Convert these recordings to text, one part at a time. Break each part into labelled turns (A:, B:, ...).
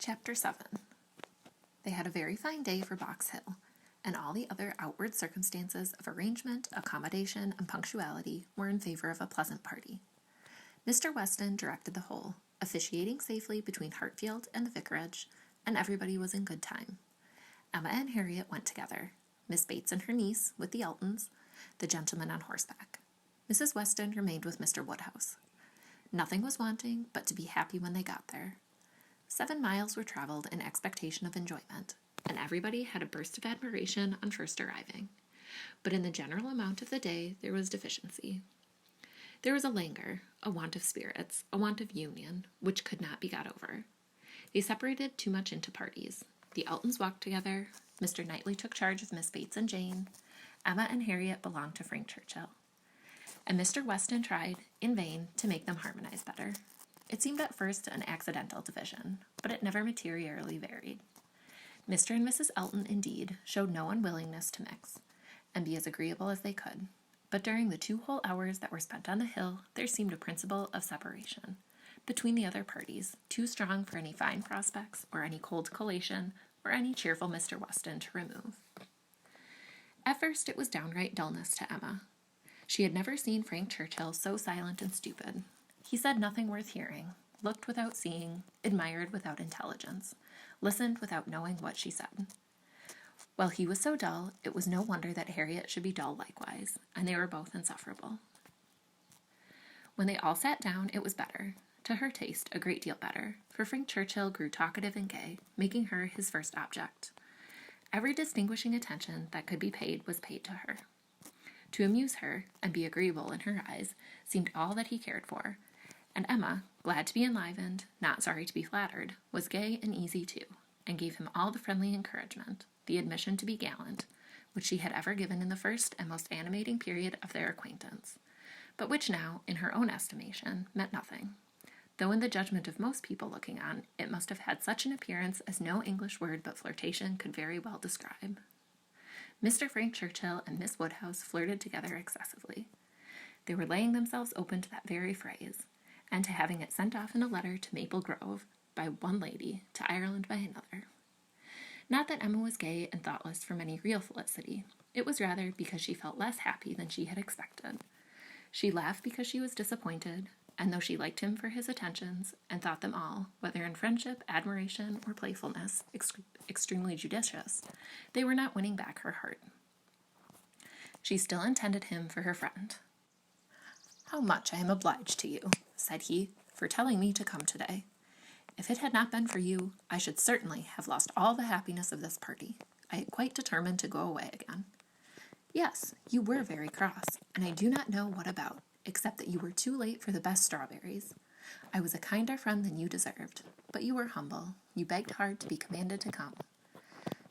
A: Chapter 7. They had a very fine day for Box Hill, and all the other outward circumstances of arrangement, accommodation, and punctuality were in favor of a pleasant party. Mr. Weston directed the whole, officiating safely between Hartfield and the vicarage, and everybody was in good time. Emma and Harriet went together, Miss Bates and her niece with the Eltons, the gentleman on horseback. Mrs. Weston remained with Mr. Woodhouse. Nothing was wanting but to be happy when they got there. 7 miles were traveled in expectation of enjoyment, and everybody had a burst of admiration on first arriving. But in the general amount of the day there was deficiency. There was a languor, a want of spirits, a want of union, which could not be got over. They separated too much into parties. The Eltons walked together, Mr. Knightley took charge of Miss Bates and Jane, Emma and Harriet belonged to Frank Churchill. And Mr. Weston tried, in vain, to make them harmonize better. It seemed at first an accidental division, but it never materially varied. Mr. and Mrs. Elton, indeed, showed no unwillingness to mix, and be as agreeable as they could, but during the 2 whole hours that were spent on the hill, there seemed a principle of separation between the other parties, too strong for any fine prospects, or any cold collation, or any cheerful Mr. Weston to remove. At first it was downright dullness to Emma. She had never seen Frank Churchill so silent and stupid. He said nothing worth hearing, looked without seeing, admired without intelligence, listened without knowing what she said. While he was so dull, it was no wonder that Harriet should be dull likewise, and they were both insufferable. When they all sat down, it was better, to her taste a great deal better, for Frank Churchill grew talkative and gay, making her his first object. Every distinguishing attention that could be paid was paid to her. To amuse her, and be agreeable in her eyes, seemed all that he cared for, and Emma, glad to be enlivened, not sorry to be flattered, was gay and easy too, and gave him all the friendly encouragement, the admission to be gallant, which she had ever given in the first and most animating period of their acquaintance, but which now, in her own estimation, meant nothing, though in the judgment of most people looking on, it must have had such an appearance as no English word but flirtation could very well describe. Mr. Frank Churchill and Miss Woodhouse flirted together excessively. They were laying themselves open to that very phrase, and to having it sent off in a letter to Maple Grove by one lady, to Ireland by another. Not that Emma was gay and thoughtless from any real felicity. It was rather because she felt less happy than she had expected. She laughed because she was disappointed, and though she liked him for his attentions, and thought them all, whether in friendship, admiration, or playfulness, extremely judicious, they were not winning back her heart. She still intended him for her friend. "How much I am obliged to you," said he, "for telling me to come today. If it had not been for you, I should certainly have lost all the happiness of this party. I had quite determined to go away again." "Yes, you were very cross, and I do not know what about, except that you were too late for the best strawberries. I was a kinder friend than you deserved, but you were humble. You begged hard to be commanded to come."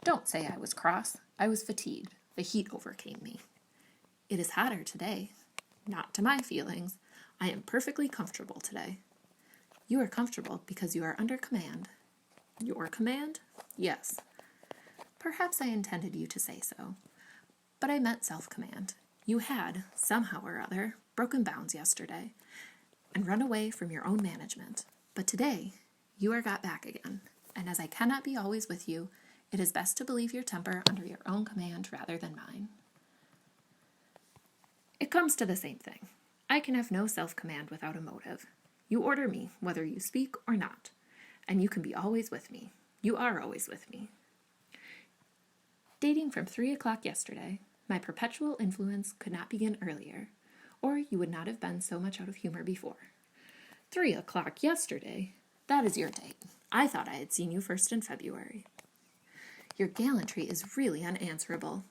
A: "Don't say I was cross. I was fatigued. The heat overcame me." "It is hotter today." "Not to my feelings. I am perfectly comfortable today." "You are comfortable because you are under command." "Your command?" "Yes." "Perhaps I intended you to say so, but I meant self-command. You had, somehow or other, broken bounds yesterday, and run away from your own management. But today, you are got back again, and as I cannot be always with you, it is best to believe your temper under your own command rather than mine." "It comes to the same thing. I can have no self-command without a motive. You order me, whether you speak or not, and you can be always with me. You are always with me. Dating from 3 o'clock yesterday, my perpetual influence could not begin earlier, or you would not have been so much out of humor before." 3 o'clock yesterday? That is your date. I thought I had seen you first in February. "Your gallantry is really unanswerable.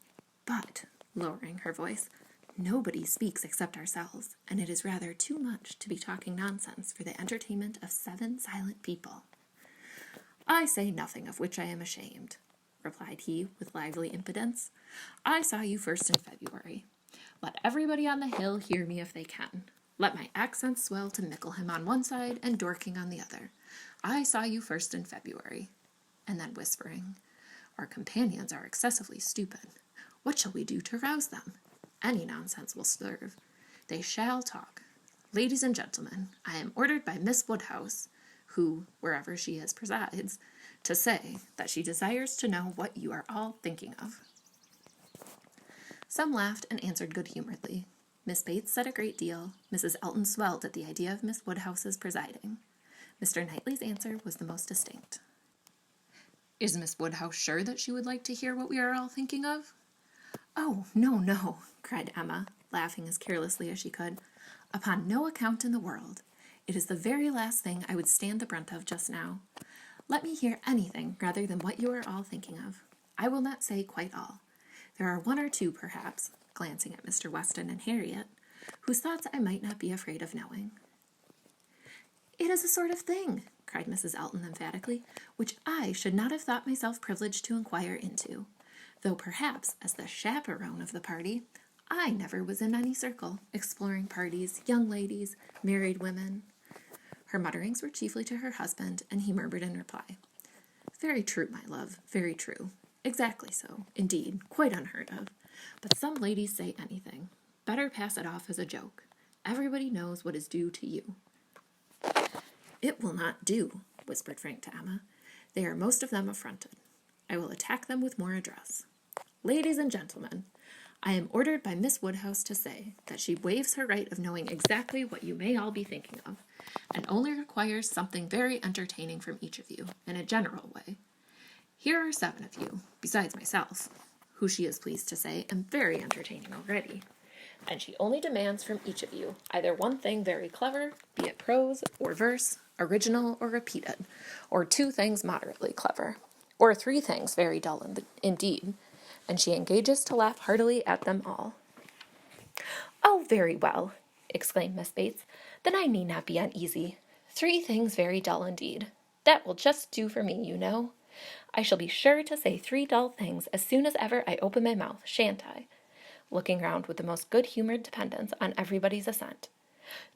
A: But," lowering her voice, "nobody speaks except ourselves, and it is rather too much to be talking nonsense for the entertainment of 7 silent people." "I say nothing of which I am ashamed," replied he with lively impudence. "I saw you first in February. Let everybody on the hill hear me if they can. Let my accents swell to Mickleham on one side and Dorking on the other. I saw you first in February." And then whispering, "Our companions are excessively stupid. What shall we do to rouse them? Any nonsense will serve. They shall talk. Ladies and gentlemen, I am ordered by Miss Woodhouse, who, wherever she is, presides, to say that she desires to know what you are all thinking of. Some laughed and answered good-humoredly. Miss Bates said a great deal. Mrs. Elton swelled at the idea of Miss Woodhouse's presiding. Mr. Knightley's answer was the most distinct. "Is Miss Woodhouse sure that she would like to hear what we are all thinking of?" "Oh, no, no," cried Emma, laughing as carelessly as she could. "Upon no account in the world. It is the very last thing I would stand the brunt of just now. Let me hear anything rather than what you are all thinking of. I will not say quite all. There are one or two, perhaps," glancing at Mr. Weston and Harriet, "whose thoughts I might not be afraid of knowing." "It is a sort of thing," cried Mrs. Elton emphatically, "which I should not have thought myself privileged to inquire into, though perhaps, as the chaperone of the party, I never was in any circle, exploring parties, young ladies, married women." Her mutterings were chiefly to her husband, and he murmured in reply, "Very true, my love, very true. Exactly so, indeed, quite unheard of. But some ladies say anything. Better pass it off as a joke. Everybody knows what is due to you." "It will not do," whispered Frank to Emma. "They are most of them affronted. I will attack them with more address. Ladies and gentlemen, I am ordered by Miss Woodhouse to say that she waives her right of knowing exactly what you may all be thinking of, and only requires something very entertaining from each of you, in a general way. Here are 7 of you, besides myself, who she is pleased to say am very entertaining already, and she only demands from each of you either one thing very clever, be it prose or verse, original or repeated, or 2 things moderately clever, or 3 things very dull indeed, and she engages to laugh heartily at them all." "Oh, very well," exclaimed Miss Bates. "Then I need not be uneasy. 3 things very dull indeed. That will just do for me, you know. I shall be sure to say 3 dull things as soon as ever I open my mouth, shan't I?" looking round with the most good-humoured dependence on everybody's assent.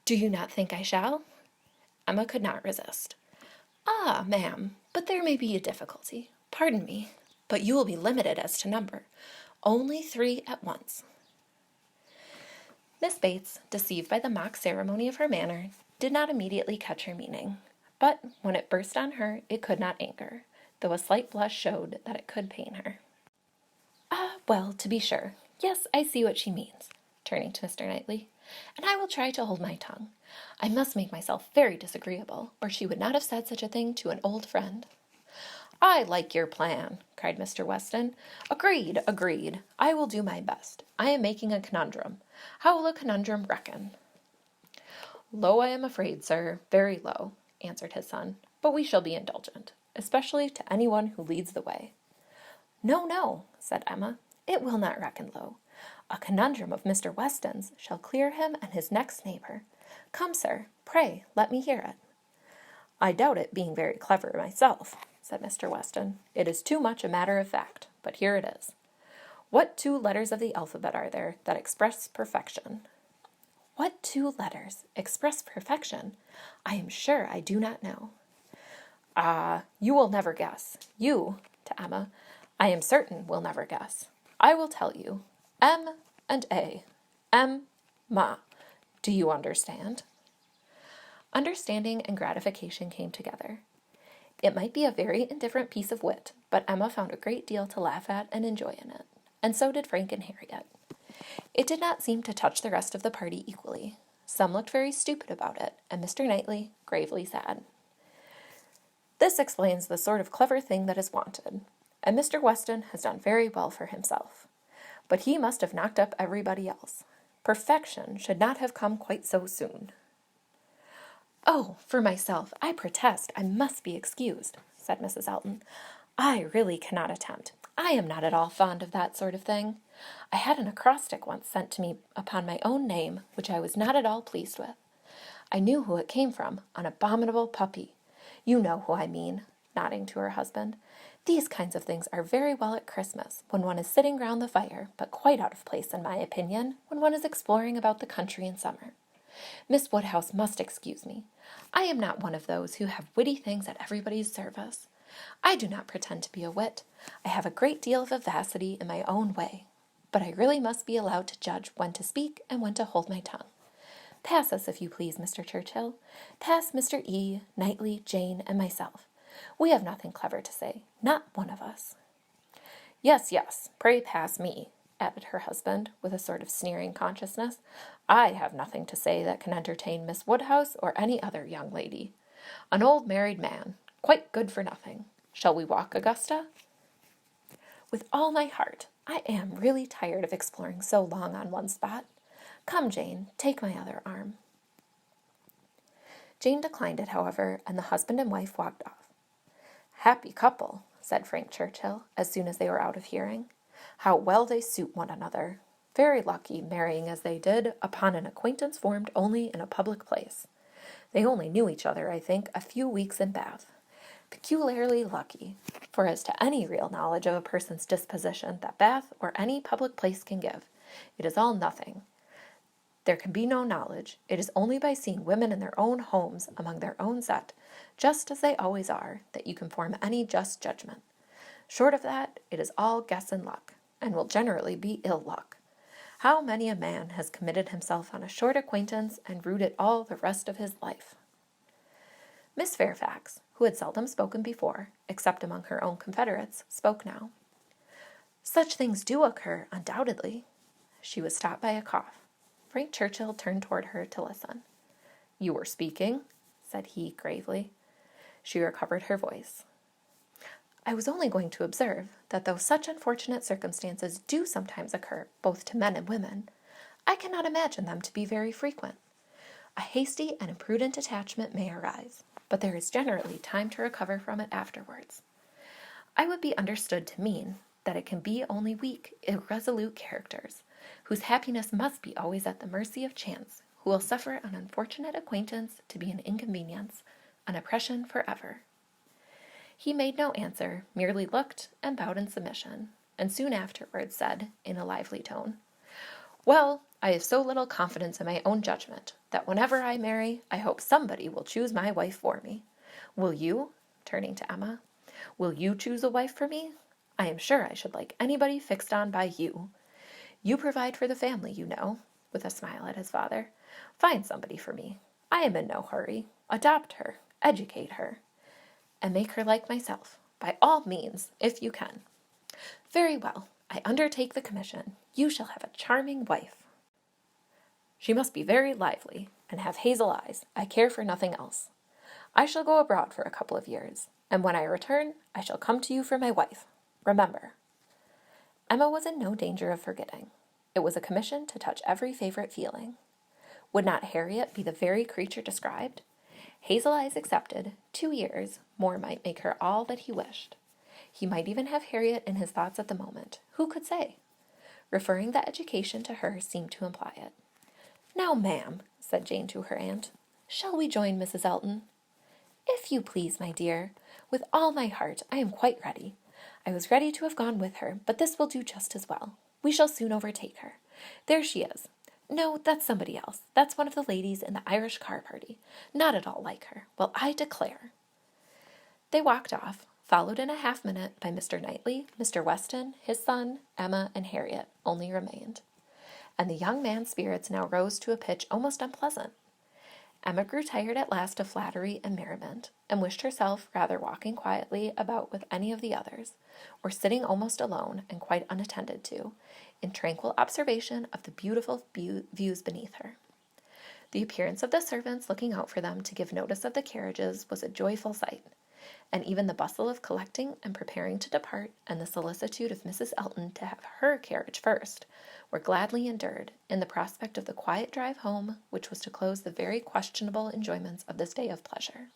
A: "Do you not think I shall?" Emma could not resist. "Ah, ma'am, but there may be a difficulty. Pardon me, but you will be limited as to number. Only 3 at once." Miss Bates, deceived by the mock ceremony of her manner, did not immediately catch her meaning, but when it burst on her, it could not anger, though a slight blush showed that it could pain her. "Ah, well, to be sure. Yes, I see what she means," turning to Mr. Knightley, "and I will try to hold my tongue. I must make myself very disagreeable, or she would not have said such a thing to an old friend." "I like your plan," cried Mr. Weston. "Agreed, agreed. I will do my best. I am making a conundrum. How will a conundrum reckon?" "Low, I am afraid, sir, very low," answered his son, "but we shall be indulgent, especially to anyone who leads the way." "No, no," said Emma, "it will not reckon low. A conundrum of Mr. Weston's shall clear him and his next neighbor. Come, sir, pray let me hear it." "I doubt it being very clever myself," said Mr. Weston. "It is too much a matter of fact, but here it is. What 2 letters of the alphabet are there that express perfection?" "What 2 letters express perfection? I am sure I do not know." "Ah, you will never guess. You," to Emma, "I am certain will never guess. I will tell you. M and A. Ma. Do you understand?" Understanding and gratification came together. It might be a very indifferent piece of wit, but Emma found a great deal to laugh at and enjoy in it, and so did Frank and Harriet. It did not seem to touch the rest of the party equally. Some looked very stupid about it, and Mr. Knightley gravely sad. This explains the sort of clever thing that is wanted, and Mr. Weston has done very well for himself. But he must have knocked up everybody else. Perfection should not have come quite so soon. "Oh, for myself, I protest I must be excused," said Mrs. Elton. "I really cannot attempt. I am not at all fond of that sort of thing. I had an acrostic once sent to me upon my own name, which I was not at all pleased with. I knew who it came from, an abominable puppy. You know who I mean," nodding to her husband. "These kinds of things are very well at Christmas, when one is sitting round the fire, but quite out of place, in my opinion, when one is exploring about the country in summer. Miss Woodhouse must excuse me. I am not one of those who have witty things at everybody's service. I do not pretend to be a wit. I have a great deal of vivacity in my own way, but I really must be allowed to judge when to speak and when to hold my tongue. Pass us, if you please, Mr. Churchill. Pass Mr. E., Knightley, Jane, and myself. We have nothing clever to say, not one of us. Yes, yes, pray pass me, added her husband, with a sort of sneering consciousness. I have nothing to say that can entertain Miss Woodhouse or any other young lady. An old married man, quite good for nothing. Shall we walk, Augusta? With all my heart. I am really tired of exploring so long on one spot. Come, Jane, take my other arm. Jane declined it, however, and the husband and wife walked off. Happy couple, said Frank Churchill, as soon as they were out of hearing. How well they suit one another. Very lucky, marrying as they did, upon an acquaintance formed only in a public place. They only knew each other, I think, a few weeks in Bath. Peculiarly lucky, for as to any real knowledge of a person's disposition that Bath or any public place can give, it is all nothing. There can be no knowledge. It is only by seeing women in their own homes, among their own set, just as they always are, that you can form any just judgment. Short of that, it is all guess and luck, and will generally be ill luck. How many a man has committed himself on a short acquaintance and rued it all the rest of his life? Miss Fairfax, who had seldom spoken before, except among her own confederates, spoke now. Such things do occur, undoubtedly. She was stopped by a cough. Frank Churchill turned toward her to listen. You were speaking, said he gravely. She recovered her voice. I was only going to observe that though such unfortunate circumstances do sometimes occur both to men and women, I cannot imagine them to be very frequent. A hasty and imprudent attachment may arise, but there is generally time to recover from it afterwards. I would be understood to mean that it can be only weak, irresolute characters, whose happiness must be always at the mercy of chance, who will suffer an unfortunate acquaintance to be an inconvenience, an oppression forever. He made no answer, merely looked and bowed in submission, and soon afterwards said, in a lively tone, Well, I have so little confidence in my own judgment that whenever I marry, I hope somebody will choose my wife for me. Will you, turning to Emma, will you choose a wife for me? I am sure I should like anybody fixed on by you. You provide for the family, you know, with a smile at his father. Find somebody for me. I am in no hurry. Adopt her, educate her, and make her like myself, by all means, if you can. Very well, I undertake the commission. You shall have a charming wife. She must be very lively, and have hazel eyes. I care for nothing else. I shall go abroad for a couple of years, and when I return, I shall come to you for my wife. Remember. Emma was in no danger of forgetting. It was a commission to touch every favorite feeling. Would not Harriet be the very creature described? Hazel eyes accepted, 2 years more might make her all that he wished. He might even have Harriet in his thoughts at the moment. Who could say? Referring the education to her seemed to imply it. Now, ma'am, said Jane to her aunt, shall we join Mrs. Elton? If you please, my dear. With all my heart, I am quite ready. I was ready to have gone with her, but this will do just as well. We shall soon overtake her. There she is. No, that's somebody else. That's one of the ladies in the Irish car party. Not at all like her. Well, I declare. They walked off, followed in a half-minute by Mr. Knightley, Mr. Weston, his son, Emma, and Harriet only remained. And the young man's spirits now rose to a pitch almost unpleasant. Emma grew tired at last of flattery and merriment, and wished herself rather walking quietly about with any of the others, or sitting almost alone and quite unattended to, in tranquil observation of the beautiful views beneath her. The appearance of the servants looking out for them to give notice of the carriages was a joyful sight, and even the bustle of collecting and preparing to depart, and the solicitude of Mrs. Elton to have her carriage first, were gladly endured in the prospect of the quiet drive home, which was to close the very questionable enjoyments of this day of pleasure.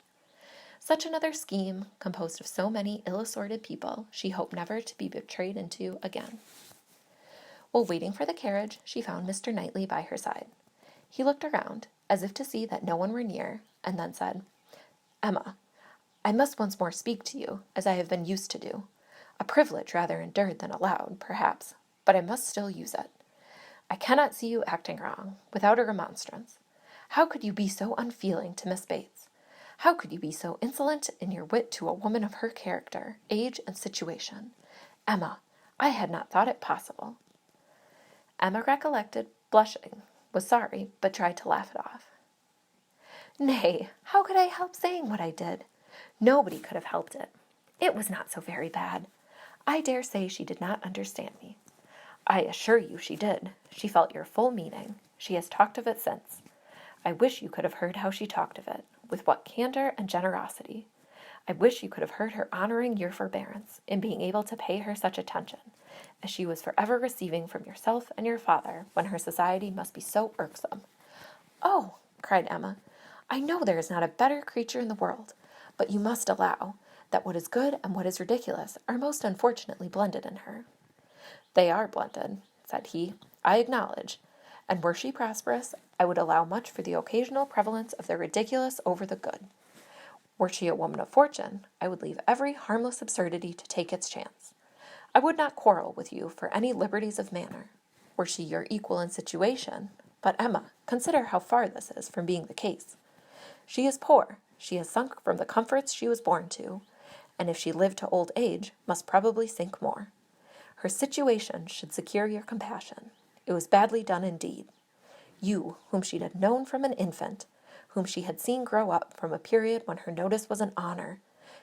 A: Such another scheme, composed of so many ill-assorted people, she hoped never to be betrayed into again. While waiting for the carriage, she found Mr. Knightley by her side. He looked around, as if to see that no one were near, and then said, Emma, I must once more speak to you, as I have been used to do. A privilege rather endured than allowed, perhaps, but I must still use it. I cannot see you acting wrong, without a remonstrance. How could you be so unfeeling to Miss Bates? How could you be so insolent in your wit to a woman of her character, age, and situation? Emma, I had not thought it possible. Emma recollected, blushing, was sorry, but tried to laugh it off. Nay, how could I help saying what I did? Nobody could have helped it. It was not so very bad. I dare say she did not understand me. I assure you she did. She felt your full meaning. She has talked of it since. I wish you could have heard how she talked of it, with what candor and generosity. I wish you could have heard her honoring your forbearance in being able to pay her such attention, as she was forever receiving from yourself and your father when her society must be so irksome. Oh, cried Emma, I know there is not a better creature in the world, but you must allow that what is good and what is ridiculous are most unfortunately blended in her. They are blended, said he, I acknowledge, and were she prosperous, I would allow much for the occasional prevalence of the ridiculous over the good. Were she a woman of fortune, I would leave every harmless absurdity to take its chance. I would not quarrel with you for any liberties of manner. Were she your equal in situation, but Emma, consider how far this is from being the case. She is poor, she has sunk from the comforts she was born to, and if she lived to old age, must probably sink more. Her situation should secure your compassion. It was badly done indeed. You, whom she had known from an infant, whom she had seen grow up from a period when her notice was an honor,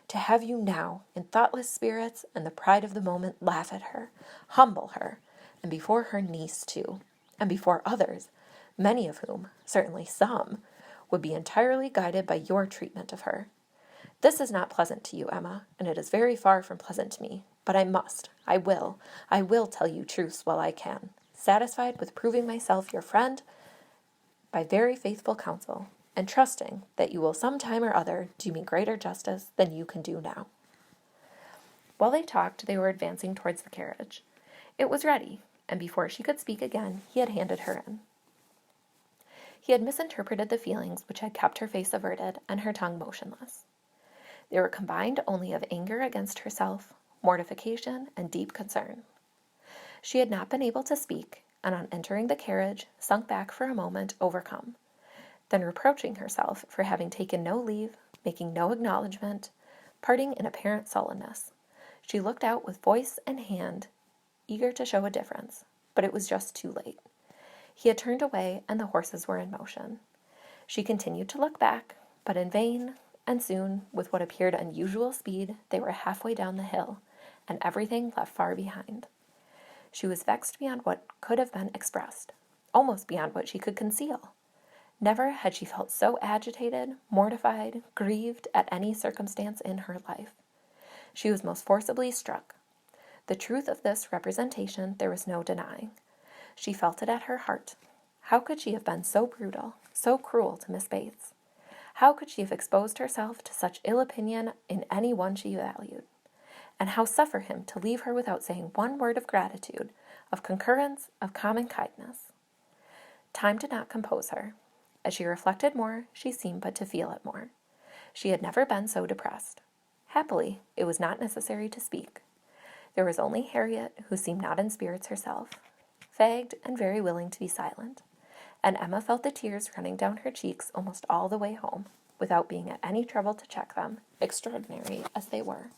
A: to have you now, in thoughtless spirits and the pride of the moment, laugh at her, humble her, and before her niece too, and before others, many of whom, certainly some, would be entirely guided by your treatment of her. This is not pleasant to you, Emma, and it is very far from pleasant to me, but I will tell you truths while I can, satisfied with proving myself your friend by very faithful counsel, and trusting that you will some time or other do me greater justice than you can do now. While they talked, they were advancing towards the carriage. It was ready, and before she could speak again, he had handed her in. He had misinterpreted the feelings which had kept her face averted and her tongue motionless. They were combined only of anger against herself, mortification, and deep concern. She had not been able to speak, and on entering the carriage, sunk back for a moment, overcome. Then reproaching herself for having taken no leave, making no acknowledgment, parting in apparent sullenness, she looked out with voice and hand, eager to show a difference, but it was just too late. He had turned away, and the horses were in motion. She continued to look back, but in vain, and soon, with what appeared unusual speed, they were halfway down the hill, and everything left far behind. She was vexed beyond what could have been expressed, almost beyond what she could conceal. Never had she felt so agitated, mortified, grieved at any circumstance in her life. She was most forcibly struck. The truth of this representation there was no denying. She felt it at her heart. How could she have been so brutal, so cruel to Miss Bates? How could she have exposed herself to such ill opinion in any one she valued? And how suffer him to leave her without saying one word of gratitude, of concurrence, of common kindness? Time did not compose her. As she reflected more, she seemed but to feel it more. She had never been so depressed. Happily, it was not necessary to speak. There was only Harriet, who seemed not in spirits herself, fagged and very willing to be silent, and Emma felt the tears running down her cheeks almost all the way home, without being at any trouble to check them, extraordinary as they were.